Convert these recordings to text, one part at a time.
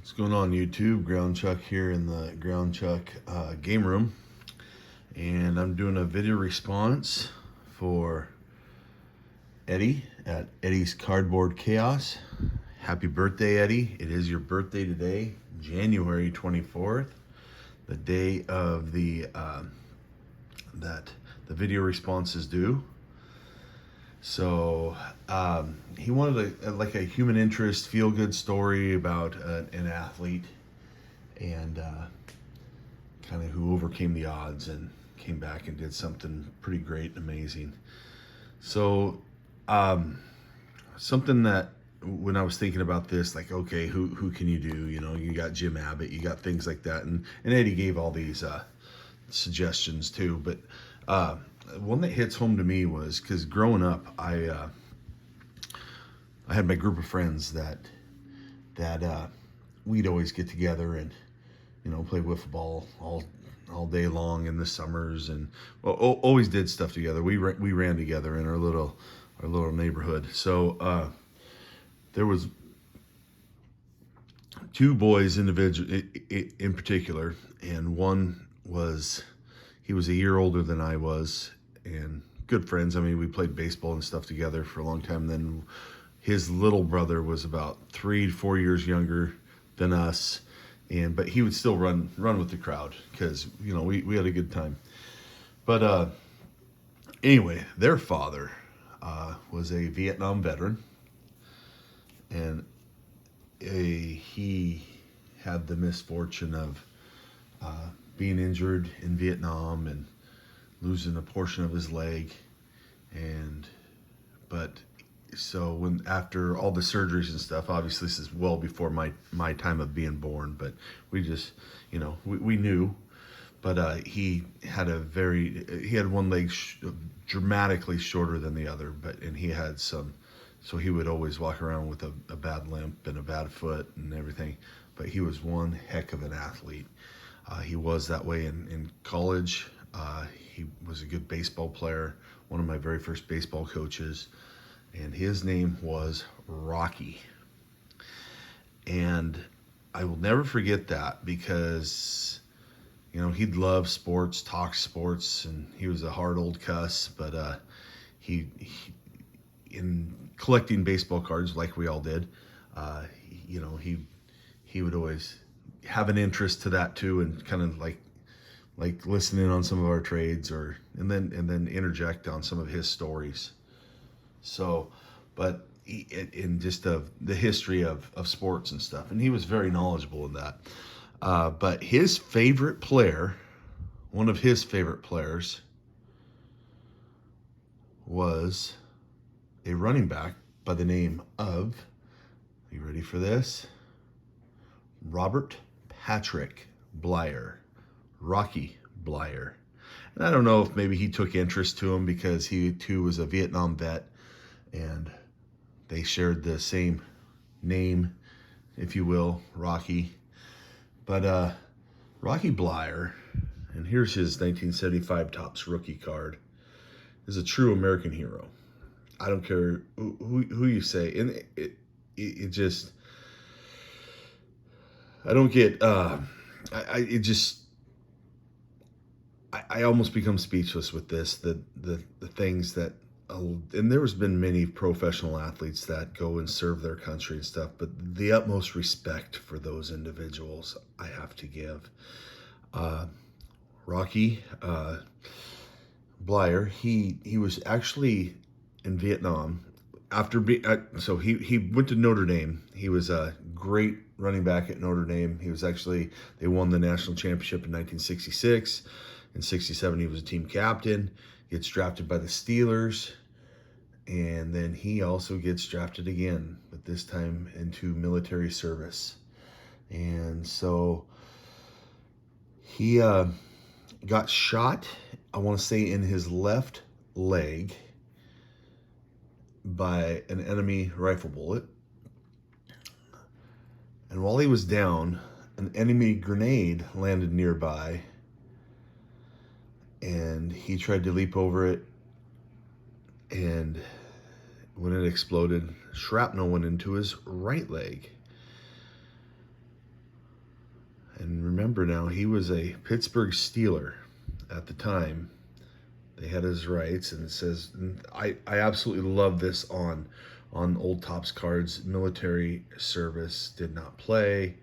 What's going on, YouTube? Ground Chuck here in the Ground Chuck game room, and I'm doing a video response for Eddie at Eddie's Cardboard Chaos. Happy birthday, Eddie. It is your birthday today, January 24th, the day of that the video response is due. So he wanted a human interest, feel-good story about an athlete and kind of who overcame the odds and came back and did something pretty great and amazing. So something that when I was thinking about this, like, okay, who can you do? You know, you got Jim Abbott, you got things like that, and Eddie gave all these suggestions too, but one that hits home to me was because growing up, I had my group of friends that we'd always get together and play wiffle ball all day long in the summers, and always did stuff together. We ran together in our little neighborhood. So there was two boys in particular, and one was, he was a year older than I was, and good friends. I mean, we played baseball and stuff together for a long time. Then his little brother was about 3 to 4 years younger than us, but he would still run with the crowd because we had a good time. But anyway, their father was a Vietnam veteran, and he had the misfortune of being injured in Vietnam and losing a portion of his leg, so after all the surgeries and stuff, obviously this is well before my time of being born, but we just we knew, but he had one leg dramatically shorter than the other, and he had some, so he would always walk around with a bad limp and a bad foot and everything, but he was one heck of an athlete. He was that way in college. He was a good baseball player, one of my very first baseball coaches, and his name was Rocky. And I will never forget that because, he'd love sports, talk sports, and he was a hard old cuss, but he in collecting baseball cards like we all did, he would always have an interest to that too, and kind of like listening on some of our trades, and then interject on some of his stories. So, but in just the history of sports and stuff, and he was very knowledgeable in that. But his favorite player, one of his favorite players, was a running back by the name of, are you ready for this? Robert Patrick Bleier, Rocky Bleier. And I don't know if maybe he took interest to him because he too was a Vietnam vet and they shared the same name, if you will, Rocky. But Rocky Bleier, and here's his 1975 Topps rookie card, is a true American hero. I don't care who you say, and it just, I don't get, I almost become speechless with this, the things that, and there's been many professional athletes that go and serve their country and stuff, but the utmost respect for those individuals I have to give. Rocky Bleier, he was actually in Vietnam after so he went to Notre Dame. He was a great running back at Notre Dame. He was actually, they won the national championship in 1966. In 67, he was a team captain. Gets drafted by the Steelers, and then he also gets drafted again, but this time into military service. And so he got shot, I want to say in his left leg, by an enemy rifle bullet. And while he was down, an enemy grenade landed nearby, and he tried to leap over it, and when it exploded, shrapnel went into his right leg. remember now, he was a Pittsburgh Steeler at the time. They had his rights, and it says, I absolutely love this on Old Topps cards. Military service, did not play.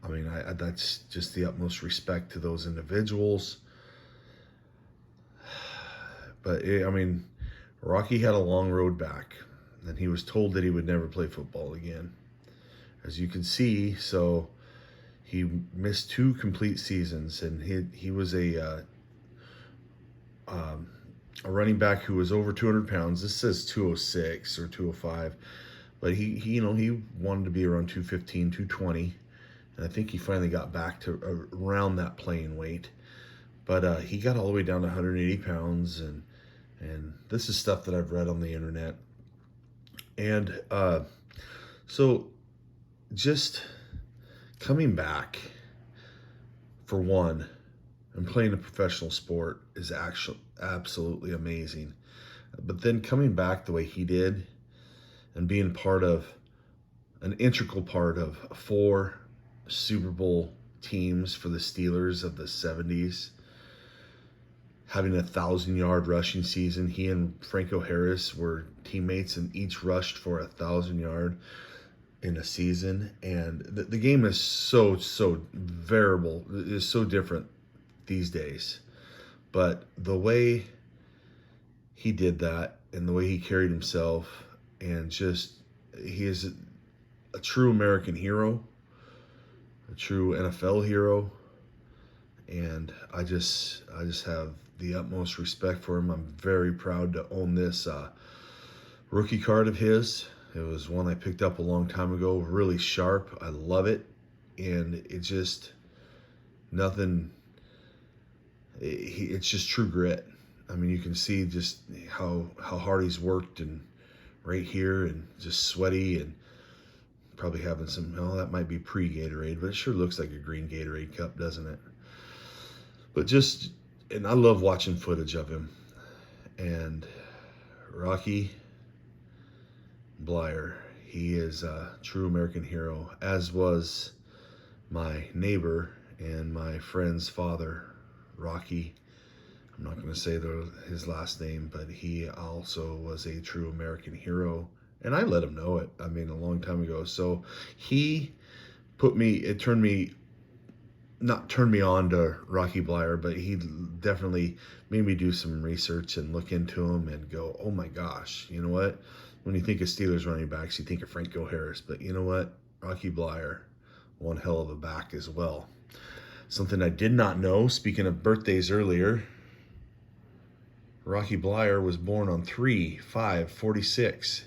I mean, that's just the utmost respect to those individuals. But, I mean, Rocky had a long road back, and he was told that he would never play football again. As you can see, so he missed 2 complete seasons, and he was a running back who was over 200 pounds. This says 206 or 205, but he wanted to be around 215, 220, and I think he finally got back to around that playing weight. But he got all the way down to 180 pounds, and this is stuff that I've read on the internet. And so just coming back, for one, and playing a professional sport is actually absolutely amazing. But then coming back the way he did, and being an integral part of 4 Super Bowl teams for the Steelers of the 70s, having a 1,000-yard rushing season. He and Franco Harris were teammates and each rushed for 1,000-yard in a season. And the game is so variable. It is so different these days. But the way he did that, and the way he carried himself, and just, he is a true American hero, a true NFL hero. And I just have the utmost respect for him. I'm very proud to own this rookie card of his. It was one I picked up a long time ago, really sharp. I love it. And it just, nothing, it's just true grit. I mean, you can see just how hard he's worked, and right here, and just sweaty, and probably having some, that might be pre-Gatorade, but it sure looks like a green Gatorade cup, doesn't it? But just, and I love watching footage of him. And Rocky Bleier, he is a true American hero, as was my neighbor and my friend's father, Rocky. I'm not going to say his last name, but he also was a true American hero. And I let him know it, I mean, a long time ago. So he not turned me on to Rocky Bleier, but he definitely made me do some research and look into him and go, oh my gosh, you know what? When you think of Steelers running backs, you think of Franco Harris, but you know what? Rocky Bleier, one hell of a back as well. Something I did not know, speaking of birthdays earlier, Rocky Bleier was born on 3/5/46.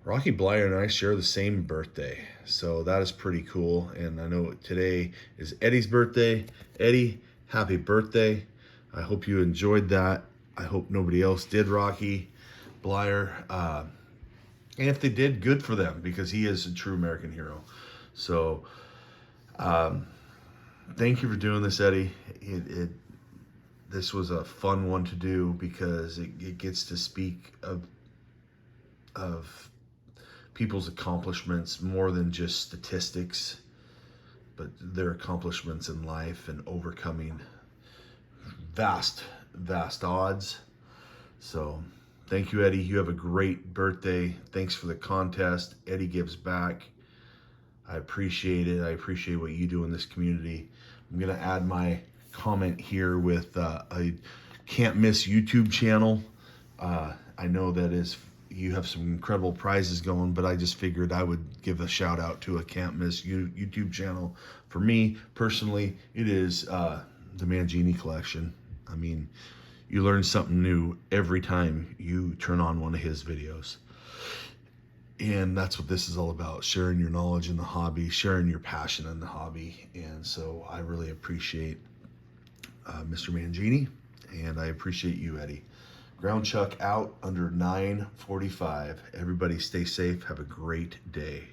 Rocky Bleier and I share the same birthday, so that is pretty cool. And I know today is Eddie's birthday. Eddie, happy birthday. I hope you enjoyed that. I hope nobody else did, Rocky Bleier. And if they did, good for them, because he is a true American hero. So thank you for doing this, Eddie. This was a fun one to do, because it gets to speak of people's accomplishments more than just statistics, but their accomplishments in life and overcoming vast odds. So thank you, Eddie. You have a great birthday. Thanks for the contest. Eddie gives back. I appreciate it. I appreciate what you do in this community. I'm going to add my comment here with a can't miss YouTube channel. I know that you have some incredible prizes going, but I just figured I would give a shout out to a can't miss YouTube channel. For me personally, it is the Mangini collection. I mean, you learn something new every time you turn on one of his videos. And that's what this is all about, sharing your knowledge in the hobby, sharing your passion in the hobby. And so I really appreciate Mr. Mangini, and I appreciate you, Eddie. Ground Chuck out under 9:45. Everybody stay safe. Have a great day.